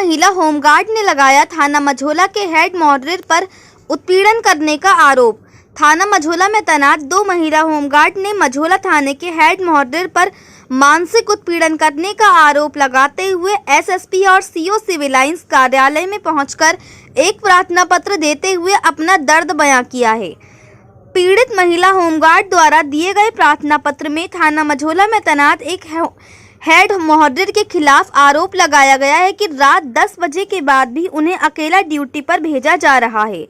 महिला होमगार्ड ने लगाया थाना मझोला के हेड मॉडरेटर पर उत्पीड़न करने का आरोप। थाना मझोला में तैनात 2 महिला होमगार्ड ने मझोला थाने के हेड मॉडरेटर पर मानसिक उत्पीड़न करने का आरोप लगाते हुए एसएसपी और सीओ सिविल लाइंस कार्यालय में पहुंचकर एक प्रार्थना पत्र देते हुए अपना दर्द बयां किया है। पीड़ित महिला होमगार्ड द्वारा दिए गए प्रार्थना पत्र में थाना मझोला में तैनात एक हेड मॉडरेटर के खिलाफ आरोप लगाया गया है कि रात 10 बजे के बाद भी उन्हें अकेला ड्यूटी पर भेजा जा रहा है।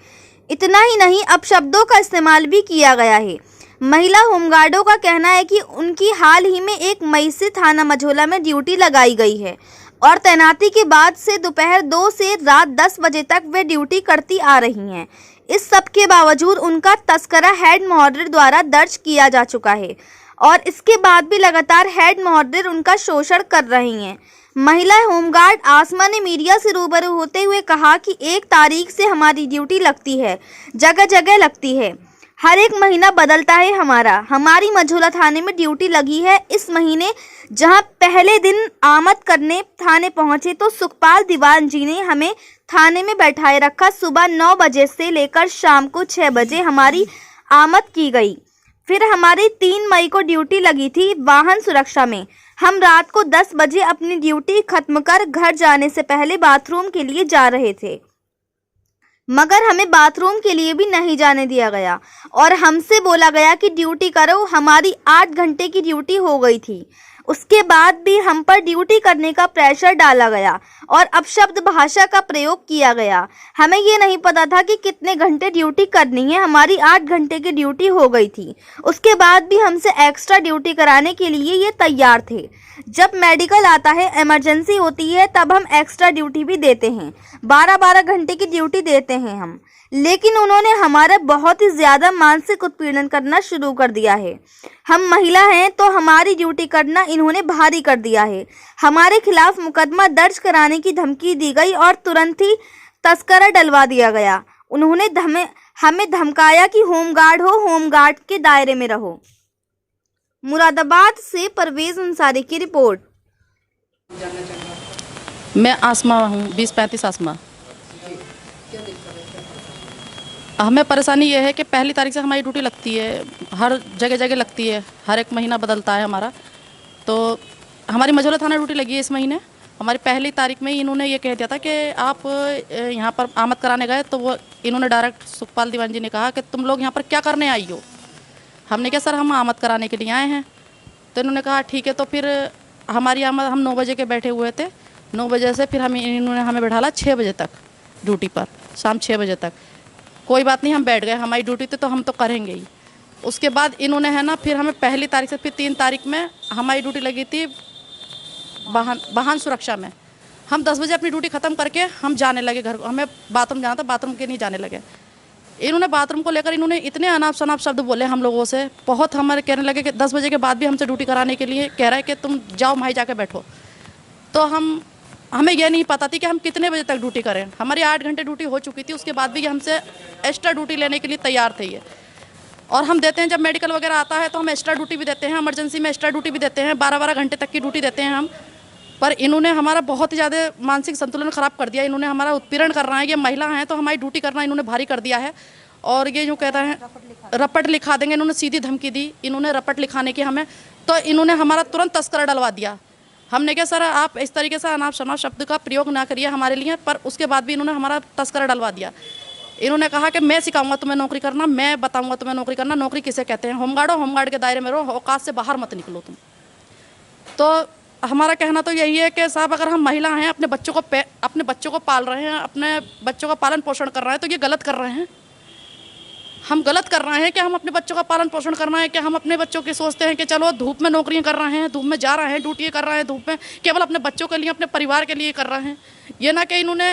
इतना ही नहीं, अपशब्दों का इस्तेमाल भी किया गया है। महिला होमगार्डों का कहना है कि उनकी हाल ही में 1 मई से थाना मझोला में ड्यूटी लगाई गई है और तैनाती के बाद से दोपहर 2 से रात 10 बजे तक वे ड्यूटी करती आ रही हैं। इस सब के बावजूद उनका तस्करा हेड मॉडरेटर द्वारा दर्ज किया जा चुका है और इसके बाद भी लगातार हेड मॉडरेटर उनका शोषण कर रही हैं। महिला होमगार्ड आसमा ने मीडिया से रूबरू होते हुए कहा कि 1 तारीख से हमारी ड्यूटी लगती है, जगह जगह लगती है, हर एक महीना बदलता है हमारी मझोला थाने में ड्यूटी लगी है। इस महीने जहां पहले दिन आमद करने थाने पहुंचे तो सुखपाल दीवान जी ने हमें थाने में बैठाए रखा। सुबह 9 बजे से लेकर शाम को 6 बजे हमारी आमद की गई। फिर हमारी 3 मई को ड्यूटी लगी थी वाहन सुरक्षा में। हम रात को 10 बजे अपनी ड्यूटी खत्म कर घर जाने से पहले बाथरूम के लिए जा रहे थे, मगर हमें बाथरूम के लिए भी नहीं जाने दिया गया और हमसे बोला गया कि ड्यूटी करो। हमारी 8 घंटे की ड्यूटी हो गई थी। उसके बाद भी हम पर ड्यूटी करने का प्रेशर डाला गया और अपशब्द भाषा का प्रयोग किया गया। हमें ये नहीं पता था कि कितने घंटे ड्यूटी करनी है। हमारी 8 घंटे की ड्यूटी हो गई थी। उसके बाद भी हमसे एक्स्ट्रा ड्यूटी कराने के लिए ये तैयार थे। जब मेडिकल आता है, इमरजेंसी होती है, तब हम एक्स्ट्रा ड्यूटी भी देते हैं। 12-12 घंटे की ड्यूटी देते हैं हम। लेकिन उन्होंने हमारा बहुत ही ज़्यादा मानसिक उत्पीड़न करना शुरू कर दिया है। हम महिला हैं तो हमारी ड्यूटी करना इन्होंने भारी कर दिया है। हमारे खिलाफ मुकदमा दर्ज कराने की धमकी दी गई और तुरंत ही तस्करा डलवा दिया गया। उन्होंने हमें धमकाया कि होमगार्ड हो, होमगार्ड के दायरे में रहो। मुरादाबाद से परवेज अंसारी की रिपोर्ट। मैं आसमा हूँ, 2035 आसमा। हमें परेशानी ये है कि पहली तारीख से हमारी ड्यूटी लगती है, हर जगह जगह लगती है, हर एक महीना बदलता है हमारा। तो हमारी मझोला थाना ड्यूटी लगी है इस महीने। हमारी पहली तारीख में ही इन्होंने ये कह दिया था कि आप यहाँ पर आमद कराने गए, तो वो इन्होंने डायरेक्ट सुखपाल दीवान जी ने कहा कि तुम लोग यहाँ पर क्या करने आई हो। हमने कहा सर हम आमद कराने के लिए आए हैं। तो इन्होंने कहा ठीक है। तो फिर हमारी आमद, हम 9 बजे के बैठे हुए थे। 9 बजे से फिर इन्होंने हमें बैठाला 6 बजे तक ड्यूटी पर, शाम 6 बजे तक। कोई बात नहीं, हम बैठ गए, हमारी ड्यूटी थी तो हम तो करेंगे ही। उसके बाद इन्होंने है ना, फिर हमें पहली तारीख से फिर 3 तारीख में हमारी ड्यूटी लगी थी वाहन सुरक्षा में। हम 10 बजे अपनी ड्यूटी ख़त्म करके हम जाने लगे घर को। हमें बाथरूम जाना था, बाथरूम के नहीं जाने लगे। इन्होंने बाथरूम को लेकर इन्होंने इतने अनाप शनाप शब्द बोले हम लोगों से। बहुत हमारे कहने लगे कि 10 बजे के बाद भी हमसे ड्यूटी कराने के लिए कह रहा है कि तुम जाओ भाई जाके बैठो। तो हमें यह नहीं पता थी कि हम कितने बजे तक ड्यूटी करें। हमारी 8 घंटे ड्यूटी हो चुकी थी। उसके बाद भी हमसे एक्स्ट्रा ड्यूटी लेने के लिए तैयार थे ये। और हम देते हैं, जब मेडिकल वगैरह आता है तो हम एक्स्ट्रा ड्यूटी भी देते हैं, इमरजेंसी में एक्स्ट्रा ड्यूटी भी देते हैं, 12-12 घंटे तक की ड्यूटी देते हैं हम। पर इन्होंने हमारा बहुत ही ज़्यादा मानसिक संतुलन ख़राब कर दिया। इन्होंने हमारा उत्पीड़न कर रहा है। ये महिला हैं तो हमारी ड्यूटी करना इन्होंने भारी कर दिया है। और ये जो कहता है रपट लिखा देंगे, इन्होंने सीधी धमकी दी। इन्होंने रपट लिखाने की हमें, तो इन्होंने हमारा तुरंत तस्करा डलवा दिया। हमने कहा सर आप इस तरीके से अनाप शनाप शब्द का प्रयोग ना करिए हमारे लिए। पर उसके बाद भी इन्होंने हमारा तस्करा डलवा दिया। इन्होंने कहा कि मैं सिखाऊंगा तुम्हें नौकरी करना, मैं बताऊंगा तुम्हें नौकरी करना। नौकरी किसे कहते हैं? होमगार्ड हो, होमगार्ड के दायरे में रहो, औकात से बाहर मत निकलो तुम। तो हमारा कहना तो यही है कि साहब अगर हम महिला हैं, अपने बच्चों को पाल रहे हैं, अपने बच्चों का पालन पोषण कर रहे हैं, तो ये गलत कर रहे हैं। हम गलत कर रहे हैं कि हम अपने बच्चों का पालन पोषण करना है कि हम अपने बच्चों के सोचते हैं कि चलो धूप में नौकरियां कर रहे हैं, धूप में जा रहे हैं, ड्यूटी कर रहे हैं, धूप में केवल अपने बच्चों के लिए, अपने परिवार के लिए कर रहे हैं। ये ना कि इन्होंने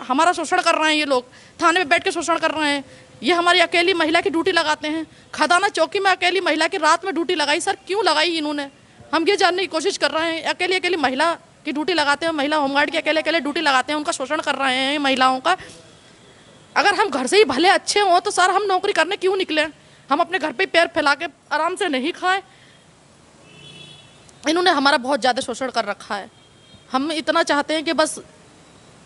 हमारा शोषण कर रहे हैं। ये लोग थाने में बैठ के शोषण कर रहे हैं। ये हमारी अकेली महिला की ड्यूटी लगाते हैं। खदाना चौकी में अकेली महिला की रात में ड्यूटी लगाई। सर क्यों लगाई इन्होंने? हम ये जानने की कोशिश कर रहे हैं। अकेली महिला की ड्यूटी लगाते हैं, महिला होमगार्ड की अकेले ड्यूटी लगाते हैं, उनका शोषण कर रहे हैं महिलाओं का। अगर हम घर से ही भले अच्छे हों तो सर हम नौकरी करने क्यों निकले? हम अपने घर पे पैर फैला के आराम से नहीं खाएं? इन्होंने हमारा बहुत ज़्यादा शोषण कर रखा है। हम इतना चाहते हैं कि बस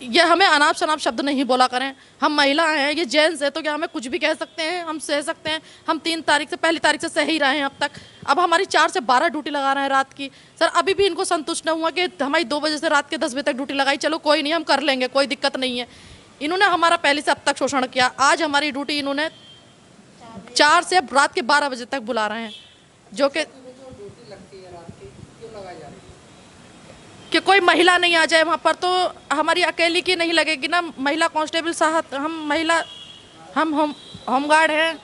ये हमें अनाप शनाप शब्द नहीं बोला करें। हम महिला हैं, ये जेंट्स है, तो क्या हमें कुछ भी कह सकते हैं? हम सह सकते हैं। हम 3 तारीख से, पहली तारीख से सह ही रहे हैं अब तक। अब हमारी 4 से 12 ड्यूटी लगा रहे हैं रात की। सर अभी भी इनको संतुष्ट नहीं हुआ कि हमारी 2 बजे से रात के 10 बजे तक ड्यूटी लगाई। चलो कोई नहीं, हम कर लेंगे, कोई दिक्कत नहीं है। इन्होंने हमारा पहले से अब तक शोषण किया। आज हमारी ड्यूटी इन्होंने 4 से रात के 12 बजे तक बुला रहे हैं, जो कि कोई महिला नहीं आ जाए वहाँ पर, तो हमारी अकेली की नहीं लगेगी ना। महिला कांस्टेबल साहब, हम महिला, हम होमगार्ड हैं।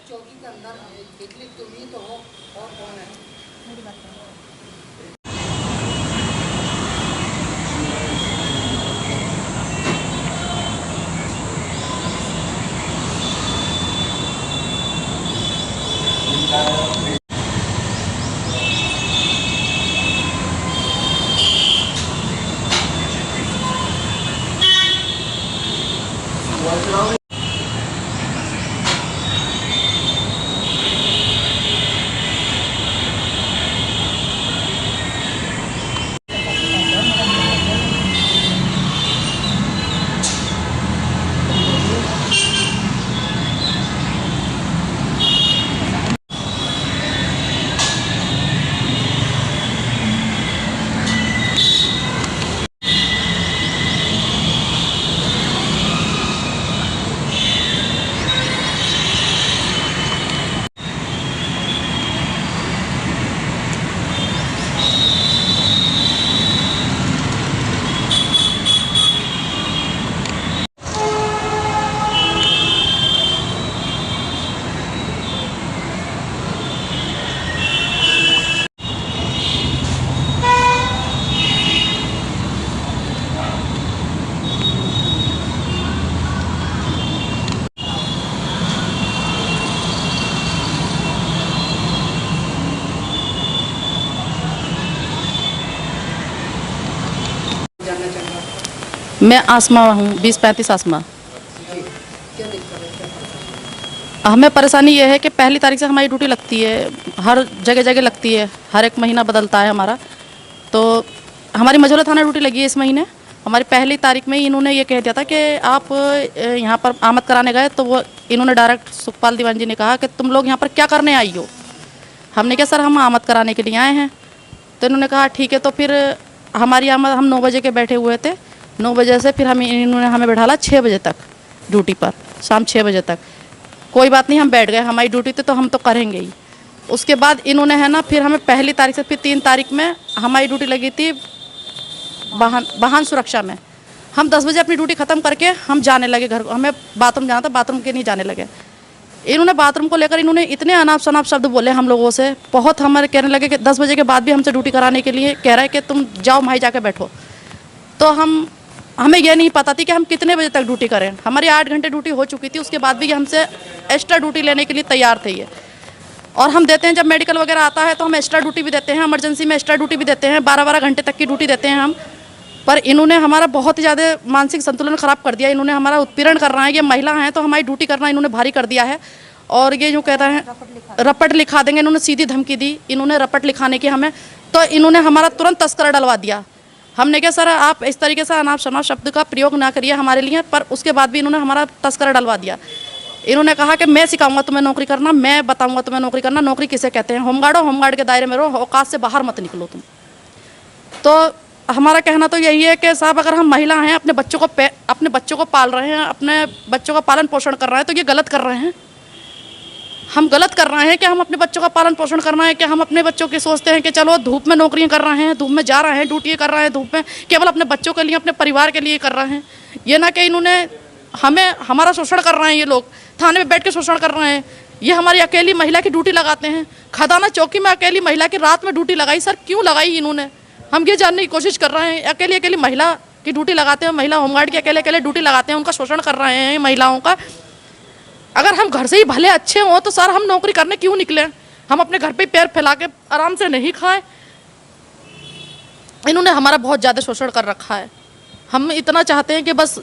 मैं आसमा हूँ, 20-35 आसमा। हमें परेशानी ये है कि पहली तारीख से हमारी ड्यूटी लगती है, हर जगह जगह लगती है, हर एक महीना बदलता है हमारा। तो हमारी मझौला थाना ड्यूटी लगी है इस महीने। हमारी पहली तारीख में ही इन्होंने ये कह दिया था कि आप यहाँ पर आमद कराने गए, तो वो इन्होंने डायरेक्ट सुखपाल दीवान जी ने कहा कि तुम लोग यहाँ पर क्या करने आई हो? हमने कहा सर हम आमद कराने के लिए आए हैं। तो इन्होंने कहा ठीक है। तो फिर हमारी आमद, हम 9 बजे के बैठे हुए थे। 9 बजे से फिर इन्होंने हमें बैठाला 6 बजे तक ड्यूटी पर, शाम 6 बजे तक। कोई बात नहीं, हम बैठ गए, हमारी ड्यूटी थी तो हम तो करेंगे ही। उसके बाद इन्होंने है ना, फिर हमें पहली तारीख से फिर 3 तारीख में हमारी ड्यूटी लगी थी वाहन सुरक्षा में। हम 10 बजे अपनी ड्यूटी ख़त्म करके हम जाने लगे घर को। हमें बाथरूम जाना था, बाथरूम के नहीं जाने लगे। इन्होंने बाथरूम को लेकर इन्होंने इतने अनाप शनाप शब्द बोले हम लोगों से। बहुत हमारे कहने लगे कि 10 बजे के बाद भी हमसे ड्यूटी कराने के लिए कह रहे हैं कि तुम जाओ भाई जाके बैठो। तो हमें यह नहीं पता थी कि हम कितने बजे तक ड्यूटी करें। हमारी 8 घंटे ड्यूटी हो चुकी थी, उसके बाद भी हमसे एक्स्ट्रा ड्यूटी लेने के लिए तैयार थे ये। और हम देते हैं, जब मेडिकल वगैरह आता है तो हम एक्स्ट्रा ड्यूटी भी देते हैं, इमरजेंसी में एक्स्ट्रा ड्यूटी भी देते हैं, 12-12 घंटे तक की ड्यूटी देते हैं हम। पर इन्होंने हमारा बहुत ही ज़्यादा मानसिक संतुलन ख़राब कर दिया। इन्होंने हमारा उत्पीड़न कर रहा है। ये महिला हैं तो हमारी ड्यूटी करना इन्होंने भारी कर दिया है। और ये जो कहता है रपट लिखा देंगे, इन्होंने सीधी धमकी दी। इन्होंने रपट लिखाने की हमें, तो इन्होंने हमारा तुरंत तस्करा डलवा दिया। हमने कहा सर आप इस तरीके से अनाप शनाप शब्द का प्रयोग ना करिए हमारे लिए। पर उसके बाद भी इन्होंने हमारा तस्करा डलवा दिया। इन्होंने कहा कि मैं सिखाऊंगा तुम्हें नौकरी करना, मैं बताऊंगा तुम्हें नौकरी करना। नौकरी किसे कहते हैं? होमगार्ड हो, होमगार्ड के दायरे में रहो, औकात से बाहर मत निकलो तुम। तो हमारा कहना तो यही है कि साहब अगर हम महिला हैं, अपने बच्चों को पाल रहे हैं, अपने बच्चों का पालन पोषण कर रहे हैं, तो ये गलत कर रहे हैं। हम गलत कर रहे हैं कि हम अपने बच्चों का पालन पोषण करना है कि हम अपने बच्चों के सोचते हैं कि चलो धूप में नौकरियां कर रहे हैं, धूप में जा रहे हैं, ड्यूटी कर रहे हैं, धूप में केवल अपने बच्चों के लिए, अपने परिवार के लिए कर रहे हैं। ये ना कि इन्होंने हमारा शोषण कर रहे हैं। ये लोग थाने में बैठ के शोषण कर रहे हैं। ये हमारी अकेली महिला की ड्यूटी लगाते हैं। खदाना चौकी में अकेली महिला की रात में ड्यूटी लगाई। सर क्यों लगाई इन्होंने? हम ये जानने की कोशिश कर रहे हैं। अकेली महिला की ड्यूटी लगाते हैं, महिला होमगार्ड की अकेले ड्यूटी लगाते हैं, उनका शोषण कर रहे हैं महिलाओं का। अगर हम घर से ही भले अच्छे हों तो सर हम नौकरी करने क्यों निकले? हम अपने घर पे पैर फैला के आराम से नहीं खाएं? इन्होंने हमारा बहुत ज़्यादा शोषण कर रखा है। हम इतना चाहते हैं कि बस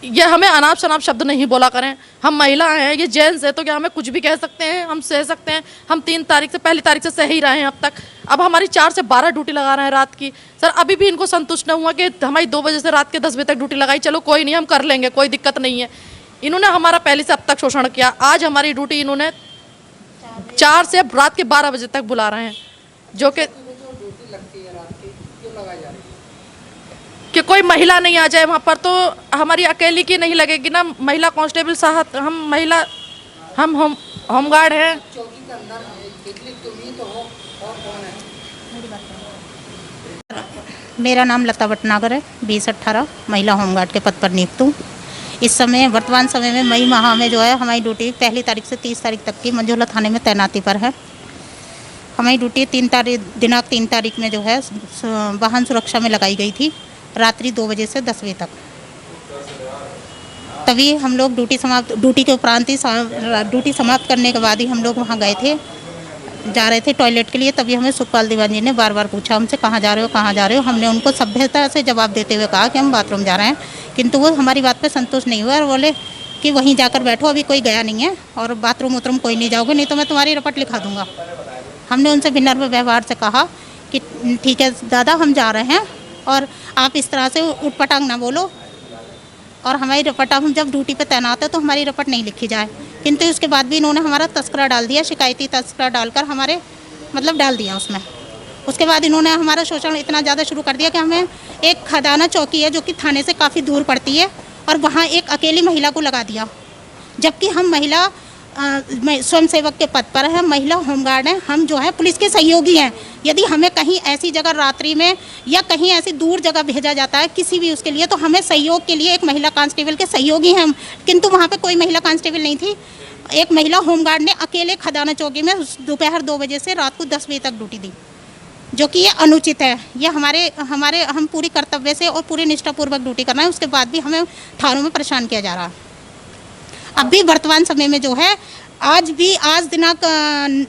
ये हमें अनाप शनाप शब्द नहीं बोला करें। हम महिला हैं, ये जेंट्स है, तो क्या हमें कुछ भी कह सकते हैं? हम सह सकते हैं। हम 3 तारीख से, पहली तारीख से सह ही रहे हैं अब तक। अब हमारी 4 से 12 ड्यूटी लगा रहे हैं रात की। सर अभी भी इनको संतुष्ट नहीं हुआ कि हमारी 2 बजे से रात के 10 बजे तक ड्यूटी लगाई, चलो कोई नहीं, हम कर लेंगे, कोई दिक्कत नहीं है। इन्होंने हमारा पहले से अब तक शोषण किया। आज हमारी ड्यूटी इन्होंने 4 से रात के 12 बजे तक बुला रहे हैं, जो कि कोई महिला नहीं आ जाए वहाँ पर, तो हमारी अकेली की नहीं लगेगी ना। महिला कांस्टेबल साहब, हम महिला, हम होमगार्ड हैं। चौकी के अंदर बिजली तुम्ही तो हो और कौन है? मेरा नाम लता भटनागर है। 2018 महिला होमगार्ड के पद पर नियुक्त हूँ। इस समय वर्तमान समय में मई माह में जो है हमारी ड्यूटी 1 तारीख से 30 तारीख तक की मंझोला थाने में तैनाती पर है। हमारी ड्यूटी 3 तारीख में जो है वाहन सुरक्षा में लगाई गई थी, रात्रि 2 बजे से 10 बजे तक। तभी हम लोग ड्यूटी के उपरांत ही ड्यूटी समाप्त करने के बाद ही हम लोग वहाँ गए थे, जा रहे थे टॉयलेट के लिए। तभी हमें सुखपाल दीवान जी ने बार बार पूछा हमसे, कहाँ जा रहे हो, कहाँ जा रहे हो। हमने उनको सभ्यता से जवाब देते हुए कहा कि हम बाथरूम जा रहे हैं, किंतु वो हमारी बात पे संतुष्ट नहीं हुए और बोले कि वहीं जाकर बैठो, अभी कोई गया नहीं है और बाथरूम उतरूम कोई नहीं जाओगे, नहीं तो मैं तुम्हारी रपट लिखा दूंगा। हमने उनसे विनम्र व्यवहार से कहा कि ठीक है दादा, हम जा रहे हैं और आप इस तरह से उटपटांग ना बोलो, और हमारी रपट, हम जब ड्यूटी पे तैनात है तो हमारी रपट नहीं लिखी जाए। किंतु उसके बाद भी इन्होंने हमारा तस्करा डाल दिया, शिकायती तस्करा डालकर हमारे डाल दिया उसमें। उसके बाद इन्होंने हमारा शोषण इतना ज़्यादा शुरू कर दिया कि हमें एक खदाना चौकी है जो कि थाने से काफ़ी दूर पड़ती है, और वहाँ एक अकेली महिला को लगा दिया, जबकि हम महिला स्वयं सेवक के पद पर हैं, महिला होमगार्ड हैं, हम जो है पुलिस के सहयोगी हैं। यदि हमें कहीं ऐसी जगह रात्रि में या कहीं ऐसी दूर जगह भेजा जाता है किसी भी उसके लिए, तो हमें सहयोग के लिए एक महिला कांस्टेबल के सहयोगी हैं हम, किंतु वहाँ पे कोई महिला कांस्टेबल नहीं थी। एक महिला होमगार्ड ने अकेले खदाना चौकी में दोपहर 2 बजे से रात को 10 बजे तक ड्यूटी दी, जो कि ये अनुचित है। ये हमारे हम पूरी कर्तव्य से और पूरी निष्ठापूर्वक ड्यूटी कर रहे हैं, उसके बाद भी हमें थानों में परेशान किया जा रहा है। अब भी वर्तमान समय में जो है आज दिनांक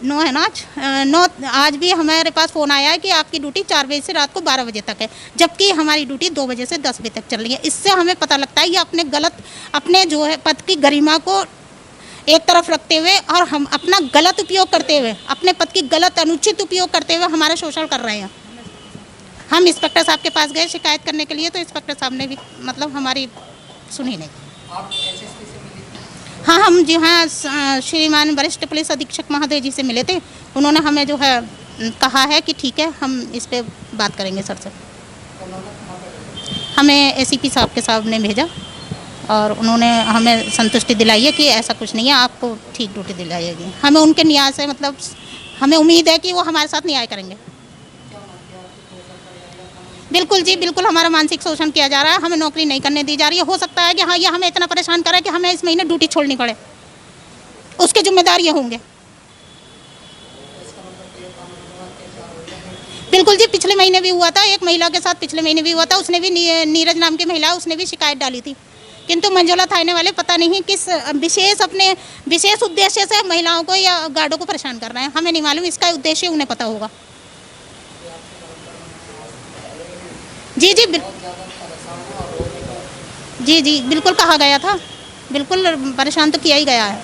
9 है ना, 9, आज भी हमारे पास फ़ोन आया है कि आपकी ड्यूटी 4 बजे से रात को 12 बजे तक है, जबकि हमारी ड्यूटी 2 बजे से 10 बजे तक चल रही है। इससे हमें पता लगता है ये अपने जो है पद की गरिमा को एक तरफ रखते हुए और हम अपना गलत उपयोग करते हुए, अपने पद की गलत अनुचित उपयोग करते हुए हमारा शोषण कर रहे हैं। हम इंस्पेक्टर साहब के पास गए शिकायत करने के लिए, तो इंस्पेक्टर साहब ने भी हमारी सुनी नहीं। आप एसएसपी से मिले? हाँ, हम जी हाँ श्रीमान वरिष्ठ पुलिस अधीक्षक महोदय जी से मिले थे। उन्होंने हमें जो है कहा है कि ठीक है, हम इस पे बात करेंगे सर से। हमें एसीपी साहब के साहब ने भेजा और उन्होंने हमें संतुष्टि दिलाई है कि ऐसा कुछ नहीं है, आपको ठीक ड्यूटी दिलाएगी। हमें उनके न्याय से हमें उम्मीद है कि वो हमारे साथ न्याय करेंगे। बिल्कुल जी, बिल्कुल हमारा मानसिक शोषण किया जा रहा है, हमें नौकरी नहीं करने दी जा रही है। हो सकता है कि हाँ, ये हमें इतना परेशान करे कि हमें इस महीने ड्यूटी छोड़नी पड़े, उसके जिम्मेदार ये होंगे। बिल्कुल जी, पिछले महीने भी हुआ था, एक महिला के साथ पिछले महीने भी हुआ था। उसने भी, नीरज नाम की महिला, उसने भी शिकायत डाली थी, किंतु मंझोला थाने वाले पता नहीं किस विशेष उद्देश्य से महिलाओं को या गार्डों को परेशान कर रहे हैं। हमें नहीं मालूम, इसका उद्देश्य उन्हें पता होगा। जी, बिल्कुल कहा गया था, बिल्कुल परेशान तो किया ही गया है।